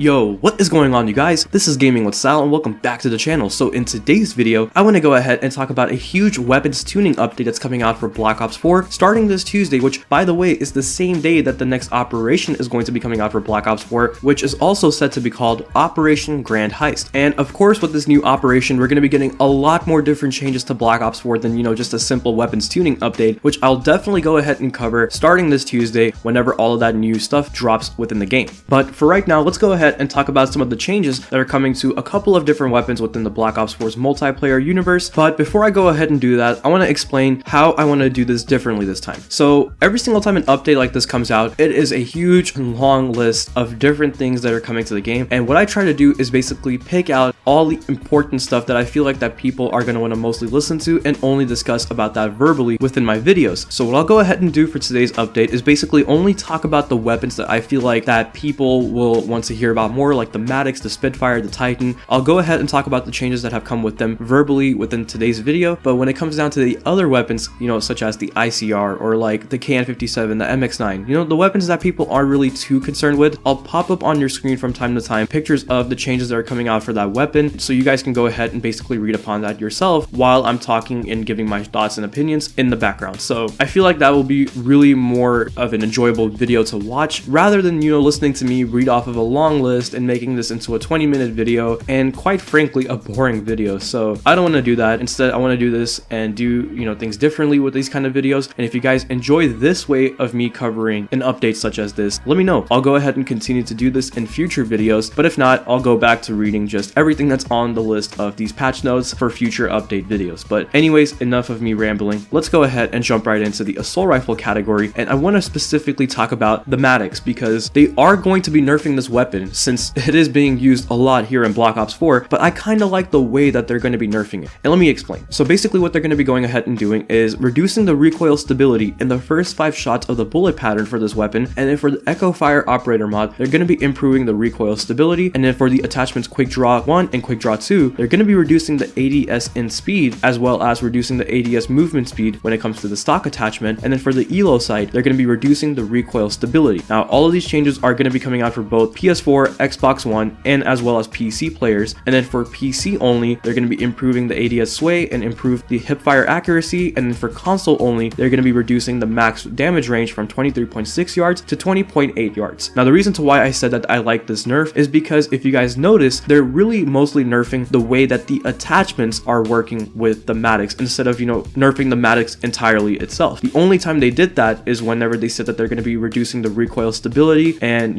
Yo, what is going on, you guys? This is Gaming with Sal and welcome back to the channel. So in today's video, I want to go ahead and talk about a huge weapons tuning update that's coming out for Black Ops 4 starting this Tuesday, which by the way is the same day that the next operation is going to be coming out for Black Ops 4, which is also said to be called Operation Grand Heist. And of course, with this new operation, we're going to be getting a lot more different changes to Black Ops 4 than, just a simple weapons tuning update, which I'll definitely go ahead and cover starting this Tuesday whenever all of that new stuff drops within the game. But for right now, let's go ahead and talk about some of the changes that are coming to a couple of different weapons within the Black Ops 4's multiplayer universe. But before I go ahead and do that, I want to explain how I want to do this differently this time. So every single time an update like this comes out, it is a huge long list of different things that are coming to the game, and what I try to do is basically pick out all the important stuff that I feel like that people are going to want to mostly listen to and only discuss about that verbally within my videos. So what I'll go ahead and do for today's update is basically only talk about the weapons that I feel like that people will want to hear about more, like the Maddox, the Spitfire, the Titan. I'll go ahead and talk about the changes that have come with them verbally within today's video, but when it comes down to the other weapons, such as the ICR or like the KN57, the MX9, the weapons that people aren't really too concerned with, I'll pop up on your screen from time to time pictures of the changes that are coming out for that weapon, so you guys can go ahead and basically read upon that yourself while I'm talking and giving my thoughts and opinions in the background. So I feel like that will be really more of an enjoyable video to watch rather than, listening to me read off of a long list and making this into a 20-minute video, and quite frankly a boring video. So I don't want to do that. Instead, I want to do this and do things differently with these kind of videos. And if you guys enjoy this way of me covering an update such as this, let me know. I'll go ahead and continue to do this in future videos, but if not, I'll go back to reading just everything that's on the list of these patch notes for future update videos. But anyways, enough of me rambling. Let's go ahead and jump right into the assault rifle category, and I want to specifically talk about the Maddox because they are going to be nerfing this weapon since it is being used a lot here in Black Ops 4, but I kind of like the way that they're going to be nerfing it. And let me explain. So basically what they're going to be going ahead and doing is reducing the recoil stability in the first 5 shots of the bullet pattern for this weapon, and then for the Echo Fire Operator mod, they're going to be improving the recoil stability, and then for the attachments Quick Draw 1 and Quick Draw 2, they're going to be reducing the ADS in speed as well as reducing the ADS movement speed when it comes to the stock attachment, and then for the ELO side, they're going to be reducing the recoil stability. Now all of these changes are going to be coming out for both PS4, Xbox One, and as well as PC players, and then for PC only, they're going to be improving the ADS sway and improve the hipfire accuracy, and then for console only, they're going to be reducing the max damage range from 23.6 yards to 20.8 yards. Now the reason to why I said that I like this nerf is because if you guys notice, they're really mostly nerfing the way that the attachments are working with the Maddox instead of nerfing the Maddox entirely itself. The only time they did that is whenever they said that they're going to be reducing the recoil stability and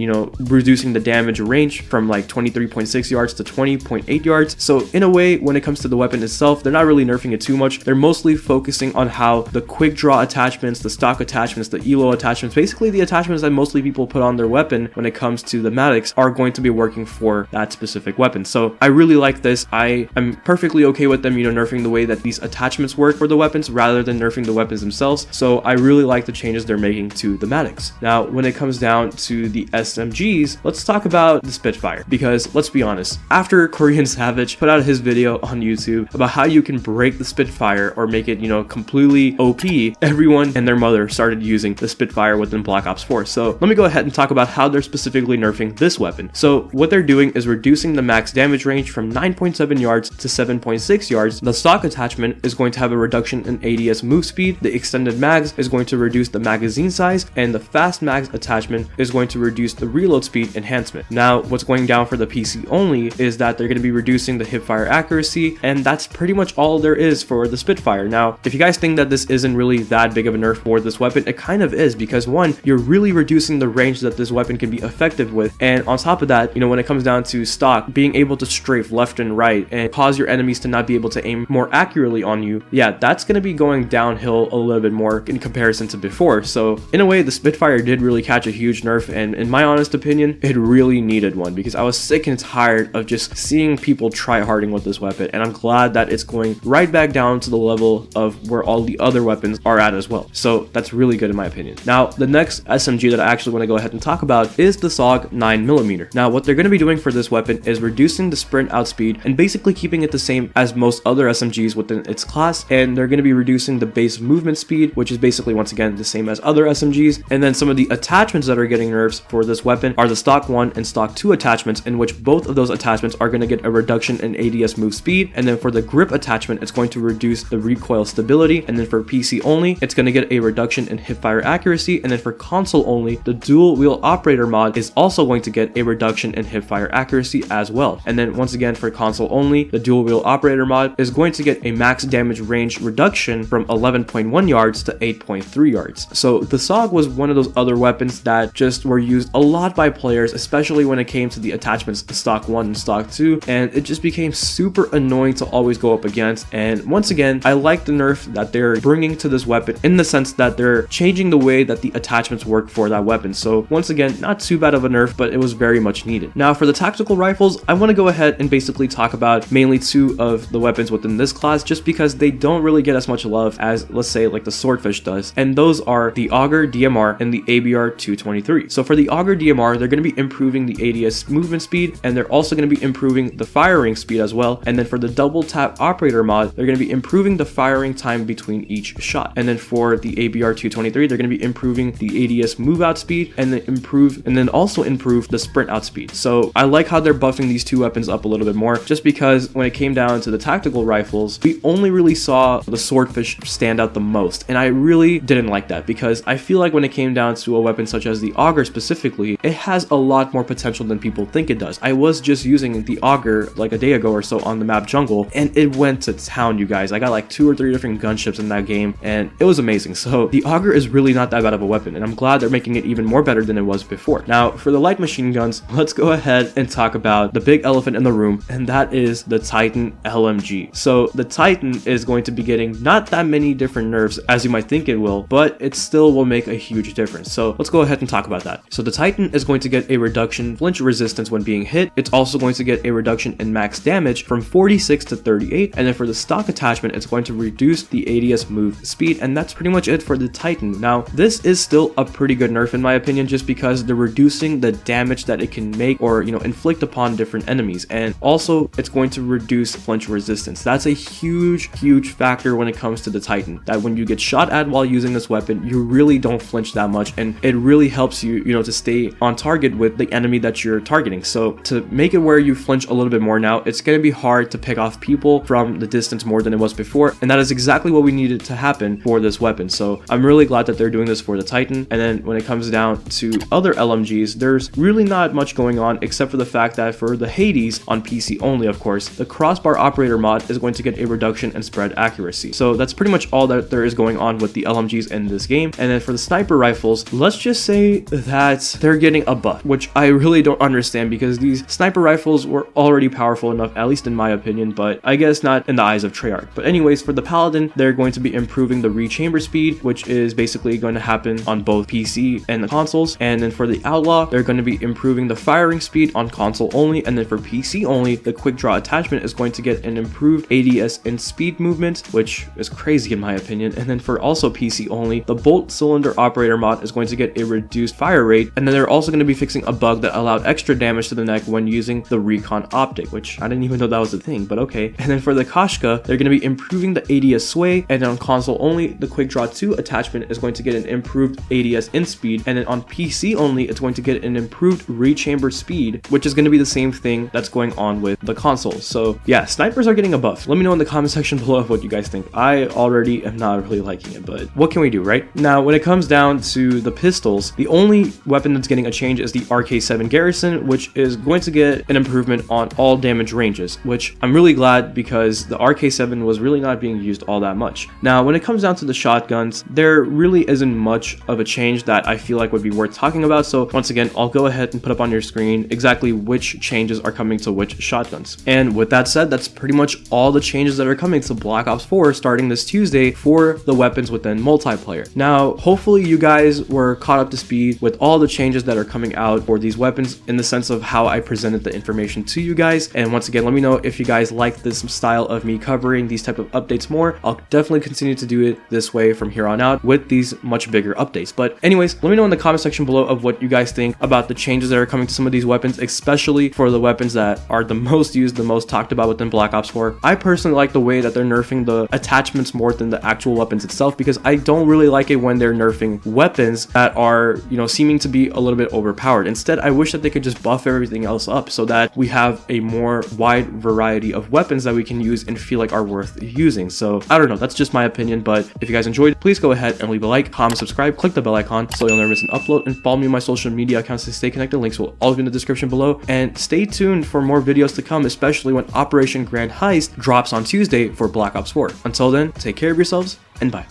reducing the damage range from like 23.6 yards to 20.8 yards. So in a way, when it comes to the weapon itself, they're not really nerfing it too much. They're mostly focusing on how the quick draw attachments, the stock attachments, the ELO attachments, basically the attachments that mostly people put on their weapon when it comes to the Maddox, are going to be working for that specific weapon. So I really like this. I am perfectly okay with them nerfing the way that these attachments work for the weapons rather than nerfing the weapons themselves. So I really like the changes they're making to the Maddox. Now when it comes down to the SMGs, let's talk about the Spitfire, because let's be honest, after Korean Savage put out his video on YouTube about how you can break the Spitfire or make it completely OP, everyone and their mother started using the Spitfire within Black Ops 4. So let me go ahead and talk about how they're specifically nerfing this weapon. So what they're doing is reducing the max damage range from 9.7 yards to 7.6 yards. The stock attachment is going to have a reduction in ADS move speed, the extended mags is going to reduce the magazine size, and the fast mags attachment is going to reduce the reload speed enhancement. Now what's going down for the PC only is that they're going to be reducing the hipfire accuracy, and that's pretty much all there is for the Spitfire. Now if you guys think that this isn't really that big of a nerf for this weapon, it kind of is, because one, you're really reducing the range that this weapon can be effective with, and on top of that, when it comes down to stock, being able to strafe left and right and cause your enemies to not be able to aim more accurately on you, yeah, that's going to be going downhill a little bit more in comparison to before. So in a way, the Spitfire did really catch a huge nerf, and in my honest opinion, it really needed one, because I was sick and tired of just seeing people try harding with this weapon, and I'm glad that it's going right back down to the level of where all the other weapons are at as well. So that's really good in my opinion. Now the next SMG that I actually want to go ahead and talk about is the SAUG 9mm. Now what they're going to be doing for this weapon is reducing the sprint outspeed and basically keeping it the same as most other SMGs within its class, and they're going to be reducing the base movement speed, which is basically once again the same as other SMGs. And then some of the attachments that are getting nerfs for this weapon are the stock 1 and stock 2 attachments, in which both of those attachments are going to get a reduction in ADS move speed, and then for the grip attachment, it's going to reduce the recoil stability, and then for PC only, it's going to get a reduction in hipfire accuracy, and then for console only, the dual wheel operator mod is also going to get a reduction in hipfire accuracy as well. And then once again, for console only, the dual wheel operator mod is going to get a max damage range reduction from 11.1 yards to 8.3 yards. So the SAUG was one of those other weapons that just were used a lot by players, especially when it came to the attachments stock 1 and stock 2, and it just became super annoying to always go up against. And once again, I like the nerf that they're bringing to this weapon in the sense that they're changing the way that the attachments work for that weapon. So once again, not too bad of a nerf, but it was very much needed. Now for the tactical rifles, I want to go ahead and basically talk about mainly 2 of the weapons within this class, just because they don't really get as much love as, let's say, like the Swordfish does, and those are the Auger DMR and the ABR 223. So for the Auger DMR, they're going to be improving the ADS movement speed, and they're also going to be improving the firing speed as well. And then for the double tap operator mod, they're going to be improving the firing time between each shot. And then for the ABR 223, they're going to be improving the ADS move out speed, and then also improve the sprint out speed. So I like how they're buffing these 2 weapons up a little bit more, just because when it came down to the tactical rifles, we only really saw the Swordfish stand out the most, and I really didn't like that, because I feel like when it came down to a weapon such as the Auger specifically, it has a lot more potential than people think it does. I was just using the Auger like a day ago or so on the map Jungle, and it went to town, you guys. I got like 2 or 3 different gunships in that game, and it was amazing. So the Auger is really not that bad of a weapon, and I'm glad they're making it even more better than it was before. Now for the light machine guns, let's go ahead and talk about the big elephant in the room, and that is the Titan LMG. So the Titan is going to be getting not that many different nerfs as you might think it will, but it still will make a huge difference. So let's go ahead and talk about that. So the Titan is going to get a reduction in flinch resistance when being hit. It's also going to get a reduction in max damage from 46 to 38, and then for the stock attachment, it's going to reduce the ADS move speed, and that's pretty much it for the Titan. Now this is still a pretty good nerf in my opinion, just because they're reducing the damage that it can make or inflict upon different enemies, and also it's going to reduce flinch resistance. That's a huge factor when it comes to the Titan, that when you get shot at while using this weapon, you really don't flinch that much, and it really helps you to stay on target with the enemy that you're targeting. So to make it where you flinch a little bit more now, it's going to be hard to pick off people from the distance more than it was before, and that is exactly what we needed to happen for this weapon. So I'm really glad that they're doing this for the Titan. And then when it comes down to other LMGs, there's really not much going on, except for the fact that for the Hades on PC only, of course, the crossbar operator mod is going to get a reduction in spread accuracy. So that's pretty much all that there is going on with the LMGs in this game. And then for the sniper rifles, let's just say that they're getting a buff, which I really don't understand, because these sniper rifles were already powerful enough, at least in my opinion, but I guess not in the eyes of Treyarch. But anyways, for the Paladin, they're going to be improving the rechamber speed, which is basically going to happen on both PC and the consoles. And then for the Outlaw, they're going to be improving the firing speed on console only, and then for PC only, the quick draw attachment is going to get an improved ADS and speed movement, which is crazy in my opinion. And then for also PC only, the bolt cylinder operator mod is going to get a reduced fire rate, and then they're also going to be fixing a bug that allowed extra damage to the neck when using the recon optic, which I didn't even know that was a thing, but okay. And then for the KOSHKA, they're going to be improving the ADS sway, and then on console only, the quick draw 2 attachment is going to get an improved ADS in speed, and then on PC only, it's going to get an improved rechamber speed, which is going to be the same thing that's going on with the consoles. So yeah, snipers are getting a buff. Let me know in the comment section below of what you guys think. I already am not really liking it, but what can we do, right? Now, when it comes down to the pistols, the only weapon that's getting a change is the RK7 Garrison, which is going to get an improvement on all damage ranges, which I'm really glad, because the RK7 was really not being used all that much. Now, when it comes down to the shotguns, there really isn't much of a change that I feel like would be worth talking about. So once again, I'll go ahead and put up on your screen exactly which changes are coming to which shotguns. And with that said, that's pretty much all the changes that are coming to Black Ops 4 starting this Tuesday for the weapons within multiplayer. Now, hopefully you guys were caught up to speed with all the changes that are coming out for these weapons in the sense of how I presented the information to you guys. And once again, let me know if you guys like this style of me covering these type of updates more. I'll definitely continue to do it this way from here on out with these much bigger updates. But anyways, let me know in the comment section below of what you guys think about the changes that are coming to some of these weapons, especially for the weapons that are the most used, the most talked about within Black Ops 4. I personally like the way that they're nerfing the attachments more than the actual weapons itself, because I don't really like it when they're nerfing weapons that are, seeming to be a little bit overpowered. Instead, I wish wish that they could just buff everything else up so that we have a more wide variety of weapons that we can use and feel like are worth using. So I don't know, that's just my opinion, but if you guys enjoyed, please go ahead and leave a like, comment, subscribe, click the bell icon so you'll never miss an upload, and follow me on my social media accounts to stay connected. Links will all be in the description below, and stay tuned for more videos to come, especially when Operation Grand Heist drops on Tuesday for Black Ops 4. Until then, take care of yourselves and bye.